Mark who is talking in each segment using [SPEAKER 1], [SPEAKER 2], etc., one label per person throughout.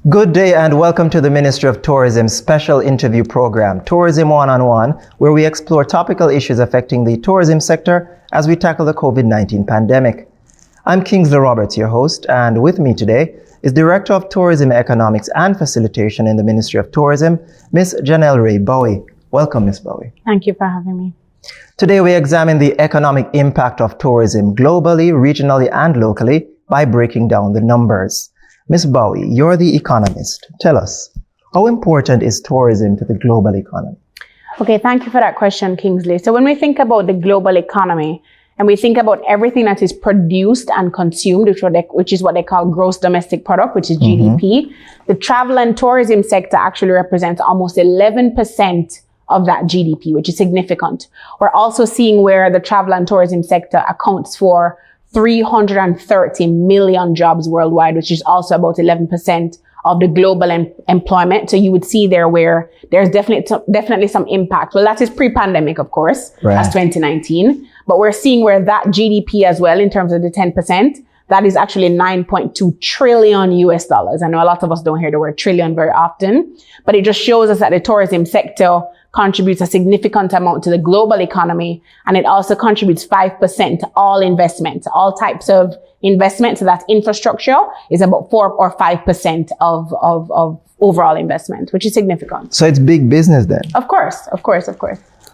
[SPEAKER 1] Good day and welcome to the Ministry of Tourism special interview program, Tourism One-on-One, where we explore topical issues affecting the tourism sector as we tackle the COVID-19 pandemic. I'm Kingsley Roberts, your host, and with me today is Director of Tourism Economics and Facilitation in the Ministry of Tourism, Ms. Jhanelle-Rae Bowie. Welcome, Ms. Bowie.
[SPEAKER 2] Thank you for having me.
[SPEAKER 1] Today we examine the economic impact of tourism globally, regionally, and locally by breaking down the numbers. Ms. Bowie, you're the economist. Tell us, how important is tourism to the global economy?
[SPEAKER 2] Okay, thank you for that question, Kingsley. So when we think about the global economy and we think about everything that is produced and consumed, which is what they call gross domestic product, which is GDP, the travel and tourism sector actually represents almost 11% of that GDP, which is significant. We're also seeing where the travel and tourism sector accounts for 330 million jobs worldwide, which is also about 11% of the global employment. So you would see there where there's definitely some impact. Well, that is pre-pandemic, of course, as 2019. But we're seeing where that GDP as well, in terms of the 10%, that is actually 9.2 trillion US dollars. I know a lot of us don't hear the word trillion very often, but it just shows us that the tourism sector contributes a significant amount to the global economy. And it also contributes 5% to all investment, all types of investment. So that infrastructure is about 4 or 5% of overall investment, which is significant.
[SPEAKER 1] So it's big business then?
[SPEAKER 2] Of course.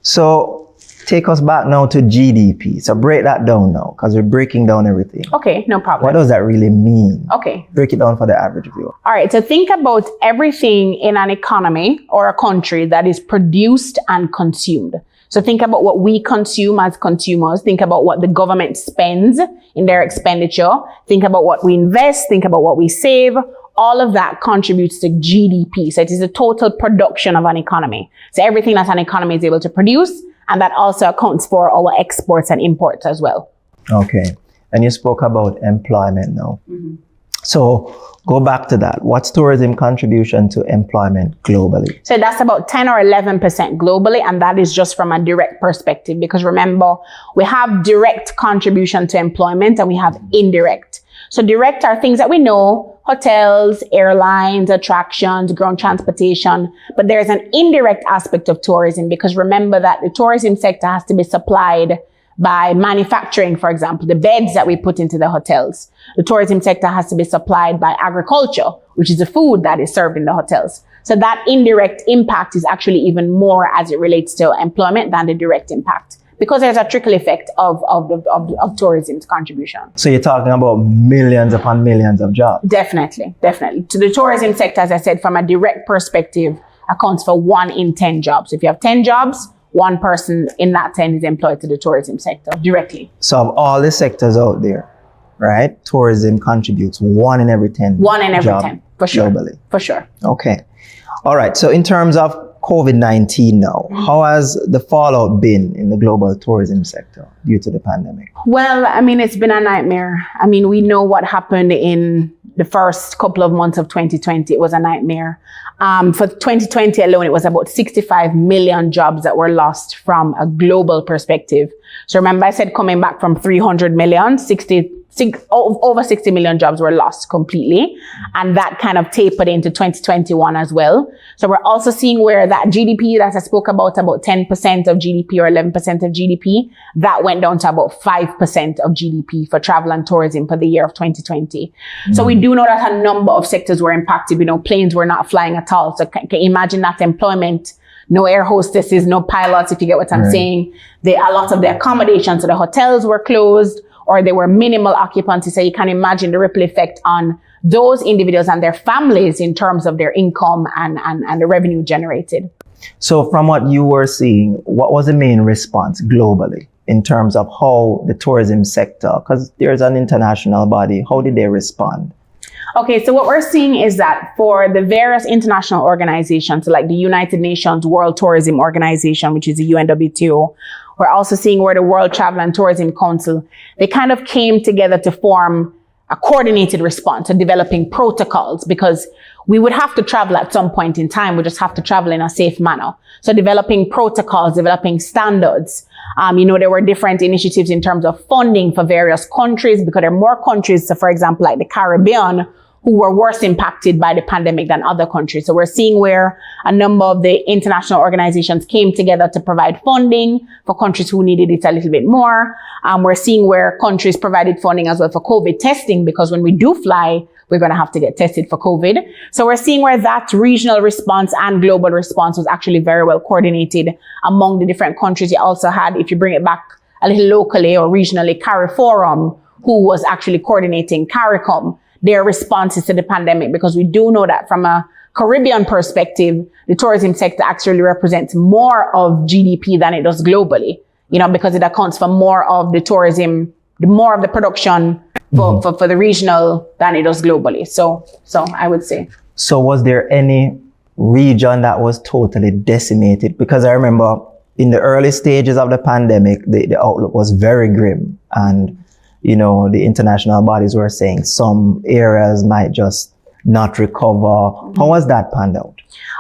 [SPEAKER 1] So take us back now to GDP. So break that down now, because we're breaking down everything.
[SPEAKER 2] Okay, no problem.
[SPEAKER 1] What does that really mean?
[SPEAKER 2] Okay.
[SPEAKER 1] Break it down for the average viewer.
[SPEAKER 2] All right. So think about everything in an economy or a country that is produced and consumed. So think about what we consume as consumers. Think about what the government spends in their expenditure. Think about what we invest. Think about what we save. All of that contributes to GDP. So it is the total production of an economy. So everything that an economy is able to produce. And that also accounts for our exports and imports as well. Okay.
[SPEAKER 1] And you spoke about employment now. So go back to that. What's tourism contribution to employment globally?
[SPEAKER 2] So that's about 10 or 11% globally. And that is just from a direct perspective. Because remember, we have direct contribution to employment and we have indirect. So direct are things that we know, hotels, airlines, attractions, ground transportation. But there's an indirect aspect of tourism because remember that the tourism sector has to be supplied by manufacturing, for example, the beds that we put into the hotels. The tourism sector has to be supplied by agriculture, which is the food that is served in the hotels. So that indirect impact is actually even more as it relates to employment than the direct impact. Because there's a trickle effect of tourism's contribution.
[SPEAKER 1] So you're talking about millions upon millions of jobs?
[SPEAKER 2] Definitely. So the tourism sector, as I said, from a direct perspective, accounts for 1 in 10 jobs. If you have 10 jobs, 1 person in that 10 is employed to the tourism sector directly.
[SPEAKER 1] So of all the sectors out there, right, tourism contributes 1 in every 10.
[SPEAKER 2] 1 in every 10, for sure.
[SPEAKER 1] Globally.
[SPEAKER 2] For sure.
[SPEAKER 1] Okay. All right. So in terms of COVID-19 now, how has the fallout been in the global tourism sector due to the pandemic?
[SPEAKER 2] Well, I mean, it's been a nightmare. I mean, we know what happened in the first couple of months of 2020. It was a nightmare. For 2020 alone, it was about 65 million jobs that were lost from a global perspective. So remember, I said coming back from 300 million, over 60 million jobs were lost completely. And that kind of tapered into 2021 as well. So we're also seeing where that GDP that I spoke about 10% of GDP or 11% of GDP, that went down to about 5% of GDP for travel and tourism for the year of 2020. So we do know that a number of sectors were impacted. Planes were not flying at all. So can you imagine that employment? No air hostesses, no pilots, if you get what I'm saying. A lot of the accommodations, so the hotels were closed or they were minimal occupancy. So you can imagine the ripple effect on those individuals and their families in terms of their income and the revenue generated.
[SPEAKER 1] So from what you were seeing, what was the main response globally in terms of how the tourism sector, because there's an international body, how did they respond?
[SPEAKER 2] Okay, so what we're seeing is that for the various international organizations, like the United Nations World Tourism Organization, which is the UNWTO, we're also seeing where the World Travel and Tourism Council, they kind of came together to form a coordinated response to developing protocols because we would have to travel at some point in time. We just have to travel in a safe manner. So developing protocols, developing standards. There were different initiatives in terms of funding for various countries because there are more countries. So for example, like the Caribbean, who were worse impacted by the pandemic than other countries. So we're seeing where a number of the international organizations came together to provide funding for countries who needed it a little bit more. We're seeing where countries provided funding as well for COVID testing, because when we do fly, we're going to have to get tested for COVID. So we're seeing where that regional response and global response was actually very well coordinated among the different countries. You also had, if you bring it back a little locally or regionally, CARIFORUM, who was actually coordinating CARICOM, their responses to the pandemic, because we do know that from a Caribbean perspective, the tourism sector actually represents more of GDP than it does globally, because it accounts for more of the tourism, more of the production for the regional than it does globally. So I would say.
[SPEAKER 1] So was there any region that was totally decimated? Because I remember in the early stages of the pandemic, the outlook was very grim, and the international bodies were saying some areas might just not recover. How was that panned out?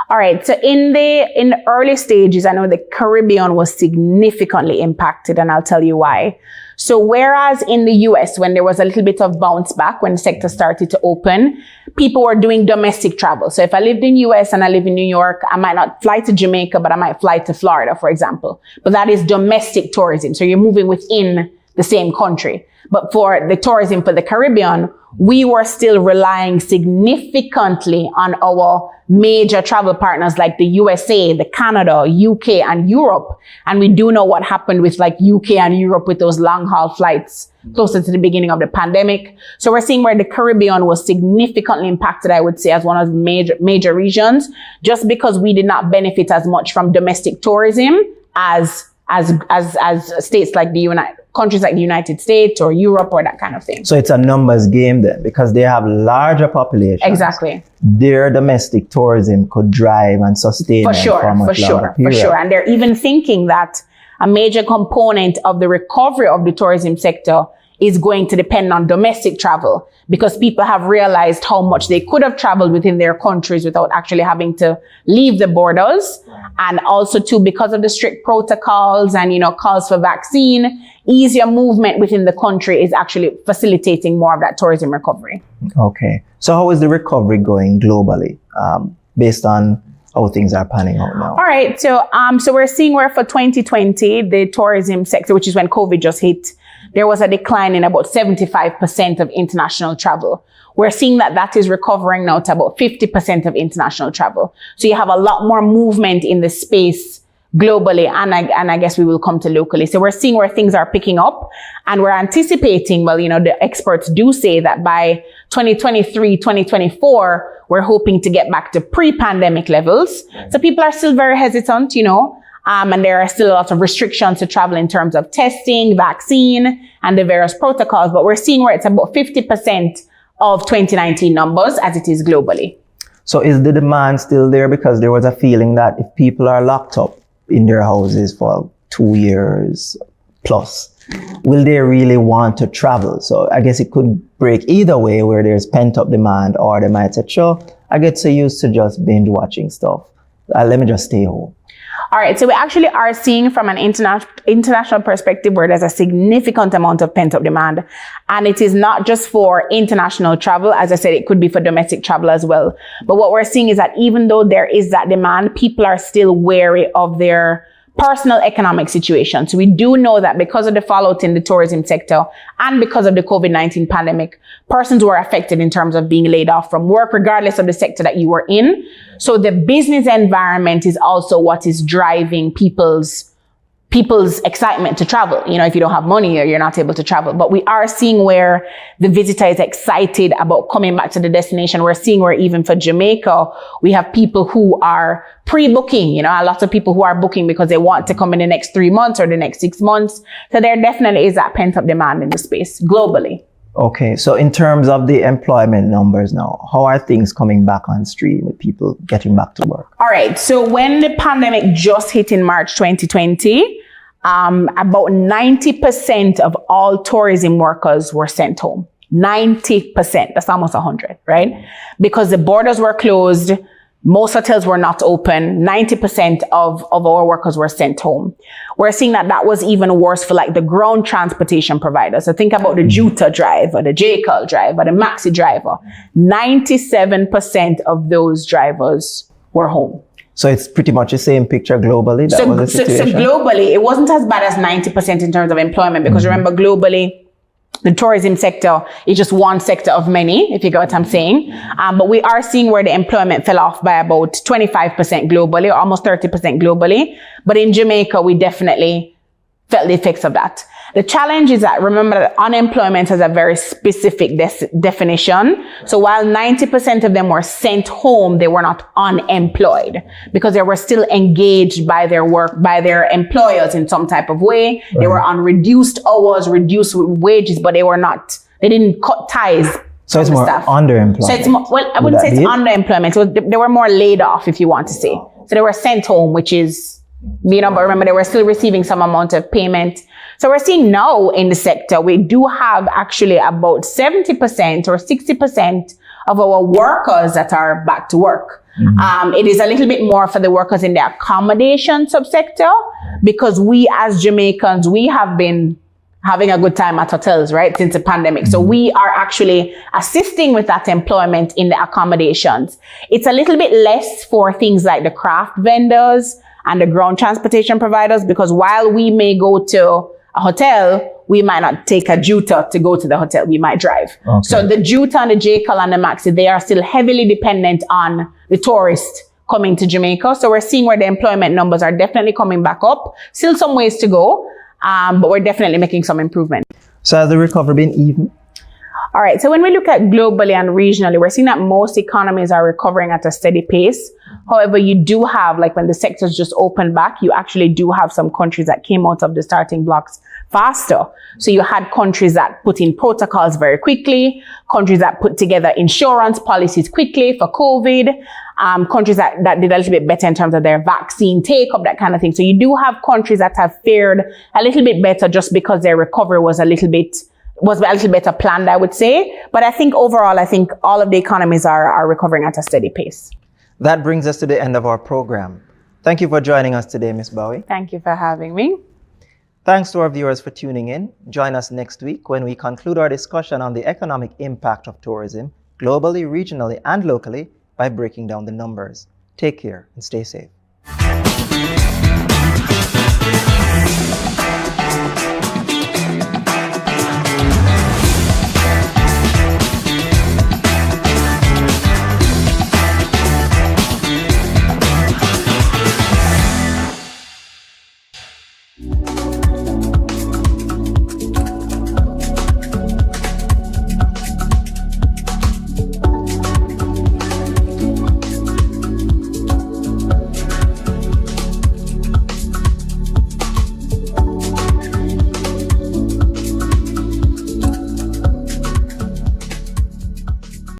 [SPEAKER 2] All right. So in the early stages, I know the Caribbean was significantly impacted, and I'll tell you why. So whereas in the US, when there was a little bit of bounce back, when the sector started to open, people were doing domestic travel. So if I lived in US and I live in New York, I might not fly to Jamaica, but I might fly to Florida, for example. But that is domestic tourism. So you're moving within the same country. But for the tourism for the Caribbean, we were still relying significantly on our major travel partners like the USA, the Canada, UK, and Europe. And we do know what happened with like UK and Europe with those long haul flights closer to the beginning of the pandemic. So we're seeing where the Caribbean was significantly impacted, I would say, as one of the major regions, just because we did not benefit as much from domestic tourism as states like countries like the United States or Europe or that kind of thing.
[SPEAKER 1] So it's a numbers game then, because they have larger populations.
[SPEAKER 2] Exactly.
[SPEAKER 1] Their domestic tourism could drive and sustain
[SPEAKER 2] for sure. And they're even thinking that a major component of the recovery of the tourism sector is going to depend on domestic travel, because people have realized how much they could have traveled within their countries without actually having to leave the borders. And also too, because of the strict protocols and, calls for vaccine, easier movement within the country is actually facilitating more of that tourism recovery. Okay.
[SPEAKER 1] So how is the recovery going globally, based on how things are panning out now?
[SPEAKER 2] All right. So we're seeing where for 2020, the tourism sector, which is when COVID just hit, there was a decline in about 75% of international travel. We're seeing that is recovering now to about 50% of international travel. So you have a lot more movement in the space globally, and I guess we will come to locally. So we're seeing where things are picking up, and we're anticipating, the experts do say that by 2023, 2024, we're hoping to get back to pre-pandemic levels. So people are still very hesitant, and there are still a lot of restrictions to travel in terms of testing, vaccine, and the various protocols. But we're seeing where it's about 50% of 2019 numbers as it is globally.
[SPEAKER 1] So is the demand still there? Because there was a feeling that if people are locked up in their houses for 2 years plus, will they really want to travel? So I guess it could break either way, where there's pent up demand, or they might say, sure, I get so used to just binge watching stuff. Let me just stay home.
[SPEAKER 2] All right. So we actually are seeing from an international perspective where there's a significant amount of pent up demand. And it is not just for international travel. As I said, it could be for domestic travel as well. But what we're seeing is that even though there is that demand, people are still wary of their personal economic situation. So we do know that because of the fallout in the tourism sector and because of the COVID-19 pandemic, persons were affected in terms of being laid off from work, regardless of the sector that you were in. So the business environment is also what is driving people's excitement to travel. If you don't have money or you're not able to travel. But we are seeing where the visitor is excited about coming back to the destination. We're seeing where even for Jamaica, we have people who are pre-booking, a lot of people who are booking because they want to come in the next 3 months or the next 6 months. So there definitely is that pent-up demand in the space globally.
[SPEAKER 1] Okay, so in terms of the employment numbers now, how are things coming back on stream with people getting back to work?
[SPEAKER 2] All right, so when the pandemic just hit in March 2020, about 90% of all tourism workers were sent home. 90%, that's almost 100, right? Because the borders were closed, Most hotels were not open. 90% of our workers were sent home. We're seeing that was even worse for like the ground transportation providers. So think about the Juta driver, the JCAL driver, the Maxi driver. 97% of those drivers were home.
[SPEAKER 1] So it's pretty much the same picture globally. That was the situation.
[SPEAKER 2] So globally, it wasn't as bad as 90% in terms of employment, because remember, globally, the tourism sector is just one sector of many, if you get what I'm saying. But we are seeing where the employment fell off by about 25% globally, or almost 30% globally. But in Jamaica, we definitely felt the effects of that. The challenge is that, remember, that unemployment has a very specific definition. So while 90% of them were sent home, they were not unemployed, because they were still engaged by their work, by their employers in some type of way. Right. They were on reduced hours, reduced wages, but they didn't cut ties.
[SPEAKER 1] So it's more underemployment.
[SPEAKER 2] So it's more, well, I wouldn't say it's underemployment. So they were more laid off, if you want to say. So they were sent home, which is, but remember, they were still receiving some amount of payment. So we're seeing now in the sector, we do have actually about 70% or 60% of our workers that are back to work. It is a little bit more for the workers in the accommodation subsector, because we as Jamaicans, we have been having a good time at hotels, right, since the pandemic. So we are actually assisting with that employment in the accommodations. It's a little bit less for things like the craft vendors and the ground transportation providers, because while we may go to a hotel, we might not take a Juta to go to the hotel. We might drive. Okay. So the Juta and the JCAL and the Maxi, they are still heavily dependent on the tourists coming to Jamaica. So we're seeing where the employment numbers are definitely coming back up. Still some ways to go, but we're definitely making some improvement.
[SPEAKER 1] So has the recovery been even?
[SPEAKER 2] All right. So when we look at globally and regionally, we're seeing that most economies are recovering at a steady pace. However, you do have, like when the sectors just opened back, you actually do have some countries that came out of the starting blocks faster. So you had countries that put in protocols very quickly, countries that put together insurance policies quickly for COVID, countries that did a little bit better in terms of their vaccine take-up, that kind of thing. So you do have countries that have fared a little bit better just because their recovery was a little bit better planned, I would say. But I think overall, all of the economies are recovering at a steady pace.
[SPEAKER 1] That brings us to the end of our program. Thank you for joining us today, Ms. Bowie.
[SPEAKER 2] Thank you for having me.
[SPEAKER 1] Thanks to our viewers for tuning in. Join us next week when we conclude our discussion on the economic impact of tourism, globally, regionally, and locally, by breaking down the numbers. Take care and stay safe.